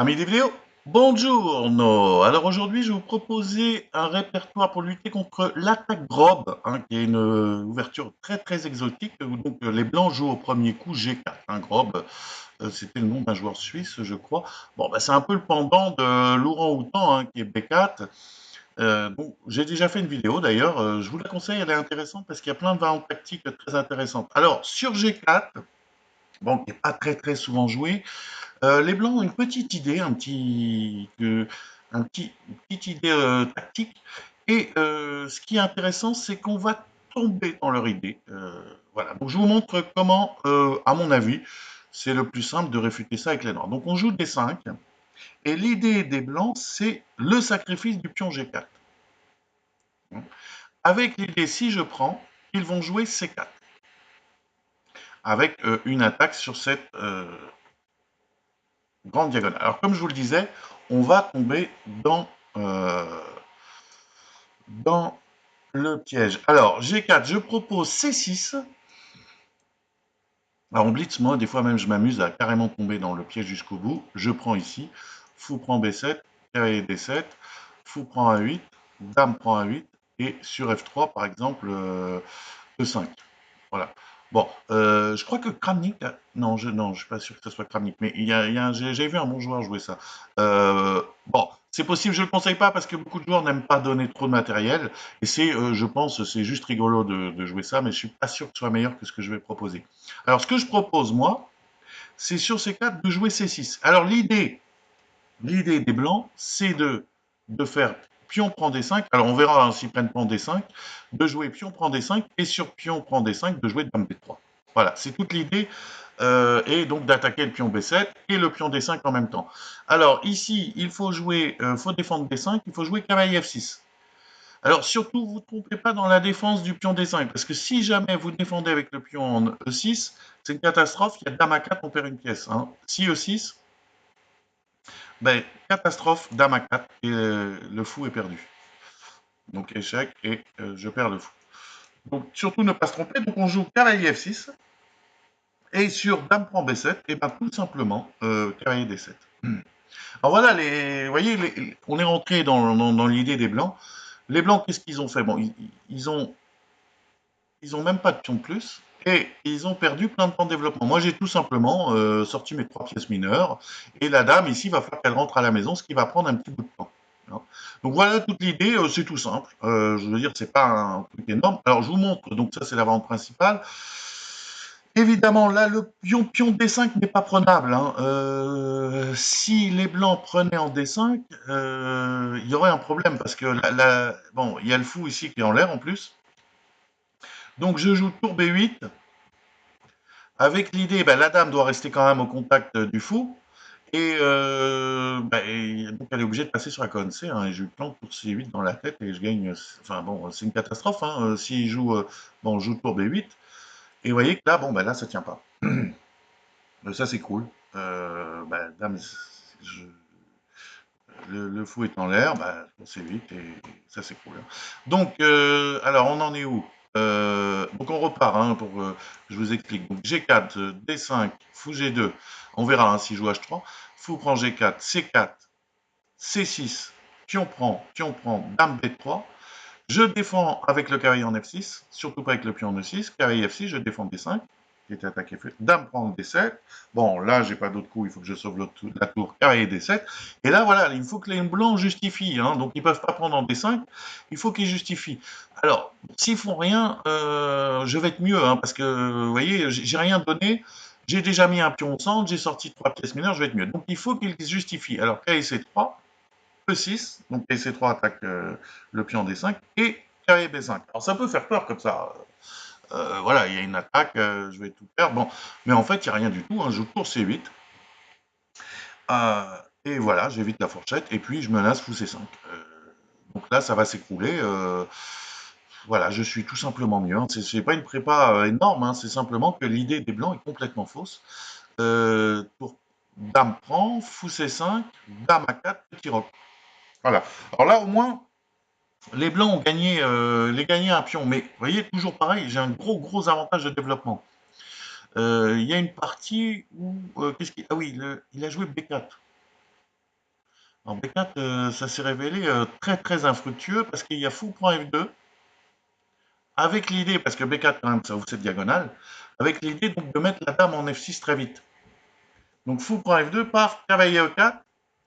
Amis des vidéos, bonjour. Alors aujourd'hui, je vais vous proposer un répertoire pour lutter contre l'attaque Grob, qui est une ouverture très très exotique. Donc les blancs jouent au premier coup G4. Grob, c'était le nom d'un joueur suisse, je crois. Bon, bah, c'est un peu le pendant de l'orang-outan, qui est B4. Bon, j'ai déjà fait une vidéo d'ailleurs. Je vous la conseille, elle est intéressante parce qu'il y a plein de variantes tactiques très intéressantes. Alors sur G4, bon, qui n'est pas très très souvent joué. Les Blancs ont une petite idée, une petite idée tactique. Et ce qui est intéressant, c'est qu'on va tomber dans leur idée. Voilà. Donc je vous montre comment, à mon avis, c'est le plus simple de réfuter ça avec les Noirs. Donc on joue D5. Et l'idée des Blancs, c'est le sacrifice du pion G4. Avec l'idée, si je prends, ils vont jouer C4. Avec une attaque sur cette grande diagonale. Alors, comme je vous le disais, on va tomber euh, dans le piège. Alors, G4, je propose C6. Alors, en blitz, moi, des fois même, je m'amuse à carrément tomber dans le piège jusqu'au bout. Je prends ici, fou prend B7, cavalier D7, fou prend A8, dame prend A8, et sur F3, par exemple, E5. Voilà. Bon, je crois que Kramnik, non, je suis pas sûr que ce soit Kramnik, mais j'ai vu un bon joueur jouer ça. Bon, c'est possible, je le conseille pas parce que beaucoup de joueurs n'aiment pas donner trop de matériel, et je pense, c'est juste rigolo de jouer ça, mais je suis pas sûr que ce soit meilleur que ce que je vais proposer. Alors, ce que je propose, moi, c'est sur ces quatre de jouer C6. Alors, l'idée des blancs, c'est de faire pion prend D5. Alors, on verra s'ils prennent pion D5, de jouer pion prend D5 et sur pion prend D5, de jouer dame B3. Voilà, c'est toute l'idée. Et donc d'attaquer le pion B7 et le pion D5 en même temps. Alors ici, il faut jouer, faut défendre D5, il faut jouer cavalier F6. Alors surtout, vous ne trompez pas dans la défense du pion D5, parce que si jamais vous défendez avec le pion en E6, c'est une catastrophe, il y a dame A4, on perd une pièce. Si E6, ben, catastrophe, dame A4, et le fou est perdu. Donc échec, et je perds le fou. Donc surtout ne pas se tromper, donc on joue cavalier F6, et sur dame prend B7, et bien tout simplement, cavalier D7. Alors voilà, vous voyez, on est rentré dans l'idée des blancs. Les blancs, qu'est-ce qu'ils ont fait? Bon, ils ont même pas de pion de plus, et ils ont perdu plein de temps de développement. Moi, j'ai tout simplement sorti mes 3 pièces mineures, et la dame, ici, va falloir qu'elle rentre à la maison, ce qui va prendre un petit bout de temps. Donc voilà toute l'idée, c'est tout simple. Je veux dire, c'est pas un truc énorme. Alors je vous montre, donc ça c'est la variante principale. Évidemment, là, le pion D5 n'est pas prenable. Si les blancs prenaient en D5, il y aurait un problème parce que bon, il y a le fou ici qui est en l'air en plus. Donc je joue tour B8 avec l'idée, la dame doit rester quand même au contact du fou. Et donc elle est obligée de passer sur la colonne C, et je lui plante tour C8 dans la tête et je gagne. Enfin bon, c'est une catastrophe. S'il joue, bon, je joue tour B8. Et vous voyez que là, bon, là, ça tient pas. Ça, c'est cool. Dame, le fou est en l'air, c'est vite et ça, c'est cool. Donc, alors, on en est où? Donc, on repart, je vous explique. Donc, G4, D5, fou G2. On verra si je joue H3. Fou prend G4, C4, C6, pion prend, dame B3. Je défends avec le cavalier en F6, surtout pas avec le pion en E6. Cavalier F6, je défends D5, qui était attaqué. Dame prend D7. Bon, là, j'ai pas d'autre coup, il faut que je sauve la tour. Cavalier D7. Et là, voilà, il faut que les blancs justifient. Donc, ils peuvent pas prendre en D5, il faut qu'ils justifient. Alors, s'ils font rien, je vais être mieux, parce que, vous voyez, j'ai rien donné. J'ai déjà mis un pion au centre, j'ai sorti 3 pièces mineures, je vais être mieux. Donc, il faut qu'ils justifient. Alors, cavalier C3, E6, donc C3 attaque le pion D5, et cavalier B5. Alors ça peut faire peur comme ça. Voilà, il y a une attaque, je vais tout perdre. Bon, mais en fait, il n'y a rien du tout. Je joue tour C8. Et voilà, j'évite la fourchette, et puis je menace fou C5. Donc là, ça va s'écrouler. Voilà, je suis tout simplement mieux. C'est pas une prépa énorme, c'est simplement que l'idée des blancs est complètement fausse. Pour dame prend, fou C5, dame A4, petit roc. Voilà. Alors là, au moins, les blancs ont gagné, un pion, mais vous voyez, toujours pareil, j'ai un gros avantage de développement. Il y a une partie où, ah oui, il a joué B4. Alors B4, ça s'est révélé très très infructueux parce qu'il y a fou prend F2, avec l'idée, parce que B4 quand même ça ouvre cette diagonale, avec l'idée donc de mettre la dame en F6 très vite. Donc fou prend F2, paf, cavalier E4,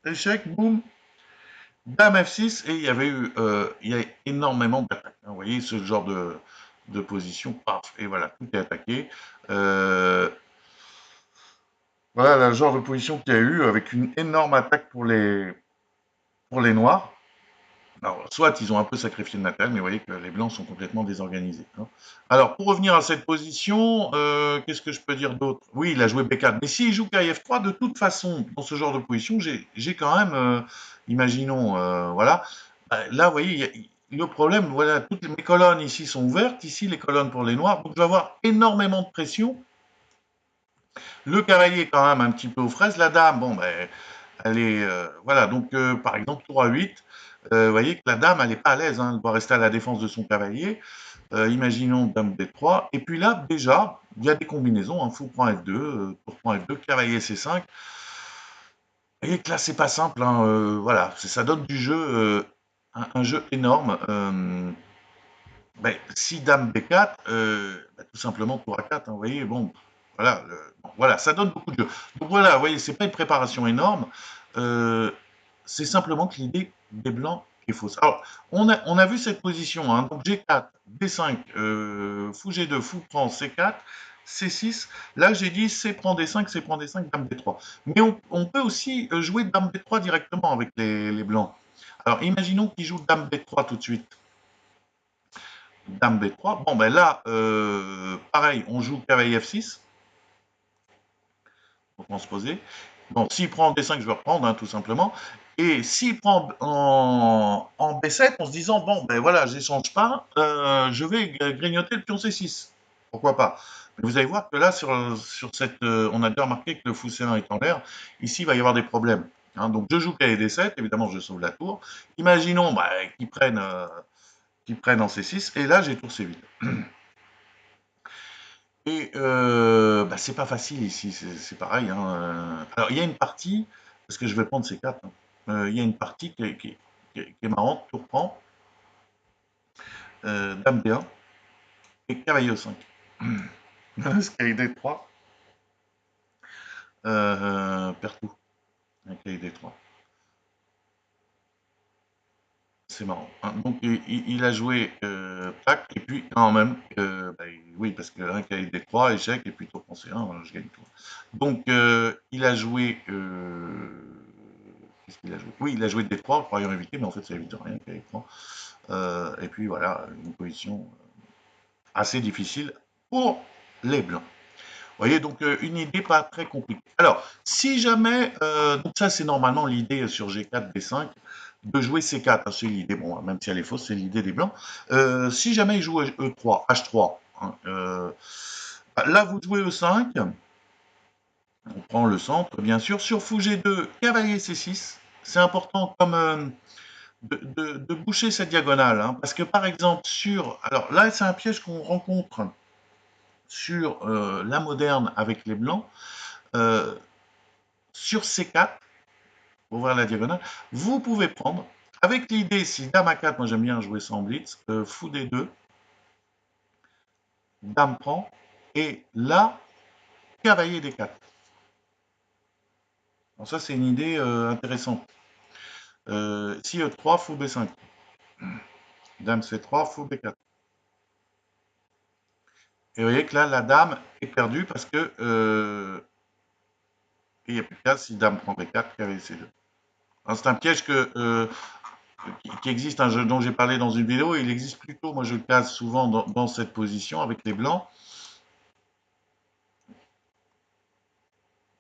échec, boum, dame F6, et il y a énormément d'attaques. Vous voyez ce genre de position, paf, et voilà, tout est attaqué. Voilà le genre de position qu'il y a eu, avec une énorme attaque pour les noirs. Alors, soit ils ont un peu sacrifié le natal, mais vous voyez que les blancs sont complètement désorganisés, hein. Alors, pour revenir à cette position, qu'est-ce que je peux dire d'autre? Oui, il a joué B4, mais s'il joue KF3, de toute façon, dans ce genre de position, j'ai quand même, imaginons, voilà, là, vous voyez, le problème, voilà, toutes mes colonnes ici sont ouvertes, ici les colonnes pour les noirs, donc je vais avoir énormément de pression. Le cavalier, quand même, un petit peu aux fraises, la dame, bon, ben, elle est, voilà, donc par exemple, tour à 8, vous voyez que la dame, elle n'est pas à l'aise, hein, elle doit rester à la défense de son cavalier. Imaginons dame B3, et puis là, déjà, il y a des combinaisons, hein, fou prend F2, tour prend F2, cavalier C5. Vous voyez que là, c'est pas simple, hein, voilà, ça donne du jeu, un jeu énorme. Ben, si dame B4, ben, tout simplement tour A4, hein, vous voyez, bon, voilà, bon, voilà, ça donne beaucoup de jeu. Donc voilà, vous voyez, c'est pas une préparation énorme, c'est simplement que l'idée des blancs est fausse. Alors, on a vu cette position, hein, donc G4, D5, fou G2, fou prend C4, C6, là j'ai dit C prend D5, C prend D5, dame D3. Mais on peut aussi jouer dame B3 directement avec les blancs. Alors imaginons qu'il joue dame B3 tout de suite. Dame B3. Bon, ben là, pareil, on joue cavalier F6. Donc on se poser. Bon, s'il prend D5, je vais reprendre, hein, tout simplement. Et s'il prend en B7, en se disant, bon, ben voilà, j'échange pas, je vais grignoter le pion C6. Pourquoi pas? Mais vous allez voir que là, sur cette, on a déjà remarqué que le fou C1 est en l'air. Ici, il va y avoir des problèmes, hein. Donc je joue cavalier D7, évidemment, je sauve la tour. Imaginons bah, qu'ils prennent en C6, et là, j'ai tour C8. Et bah, c'est pas facile ici, c'est pareil, hein, alors il y a une partie, parce que je vais prendre ces quatre, hein, il y a une partie qui est marrante, tour prend, dame D1 et cavalier E5. Ce cavalier D3 perd tout, un cavalier D3. C'est marrant, hein. Donc il a joué tac, et puis quand même, bah, oui, parce que un cavalier D3, échec, et puis tour prend C1, je gagne tout. Donc il a joué qu'est-ce qu'il a joué? Oui, il a joué D3, croyant éviter, mais en fait, ça évite rien, KF3. Et puis voilà, une position assez difficile pour les blancs. Vous voyez, donc une idée pas très compliquée. Alors, si jamais, donc ça c'est normalement l'idée sur G4, D5, de jouer C4, hein, c'est l'idée, bon, même si elle est fausse, c'est l'idée des blancs. Si jamais il joue E3, H3, hein, là vous jouez E5, on prend le centre, bien sûr. Sur fou G2, cavalier C6. C'est important comme de boucher cette diagonale, hein, parce que par exemple sur... Alors là, c'est un piège qu'on rencontre sur la moderne avec les blancs. Euh, sur C4, pour voir la diagonale, vous pouvez prendre, avec l'idée, si dame A4, moi j'aime bien jouer sans blitz, fou D2, dame prend, et là, cavalier D4. Donc ça, c'est une idée intéressante. Si E3, fou B5. Dame C3, fou B4. Et vous voyez que là, la dame est perdue parce que il n'y a plus de case si dame prend B4, cavalier C2. C'est un piège qui existe, un jeu dont j'ai parlé dans une vidéo, et il existe plutôt, moi je le case souvent dans cette position avec les blancs.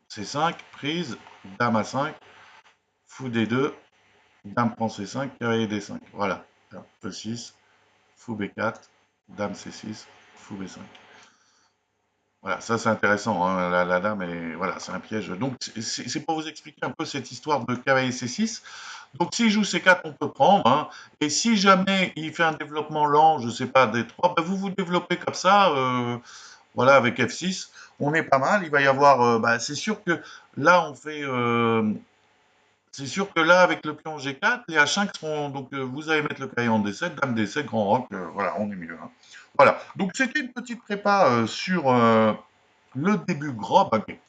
C5, prise, dame A5, fou D2, dame prend C5, cavalier D5. Voilà, E6, fou B4, dame C6, fou B5. Voilà, ça c'est intéressant, hein. La dame, voilà, c'est un piège. Donc c'est pour vous expliquer un peu cette histoire de cavalier C6. Donc s'il joue C4, on peut prendre, hein. Et si jamais il fait un développement lent, je ne sais pas, D3, ben vous vous développez comme ça, voilà, avec F6, on est pas mal. Il va y avoir, bah, c'est sûr que là on fait C'est sûr que là, avec le pion G4, les H5 seront. Donc, vous allez mettre le cavalier en D7, Dame D7, grand roc, voilà, on est mieux. Hein. Voilà. Donc, c'était une petite prépa sur le début gras, bah, qui est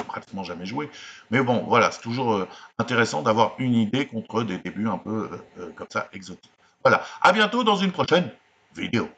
pratiquement jamais joué. Mais bon, voilà, c'est toujours intéressant d'avoir une idée contre des débuts un peu comme ça exotiques. Voilà. À bientôt dans une prochaine vidéo.